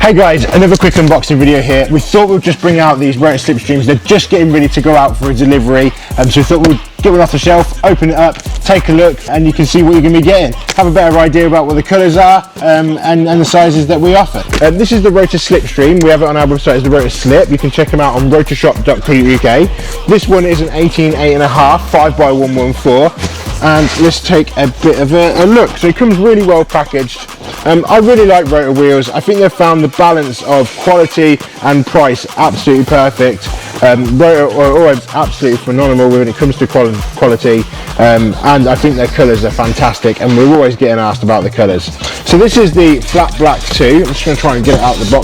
Hey guys, another quick unboxing video here. We thought we'd just bring out these Rota Slipstreams. They're just getting ready to go out for a delivery, so we thought we'd get one off the shelf, open it up, take a look, and you can see what you're going to be getting. Have a better idea about what the colours are and the sizes that we offer. This is the Rota Slipstream. We have it on our website as the Rota Slip. You can check them out on rotashop.co.uk. This one is an 18.8.5 5x114, and let's take a bit of a look. So it comes really well packaged. I really like Rota wheels. I think they've found the balance of quality and price absolutely perfect. Rota are always absolutely phenomenal when it comes to quality, and I think their colours are fantastic, and we're always getting asked about the colours. So this is the flat black 2. I'm just going to try and get it out of the box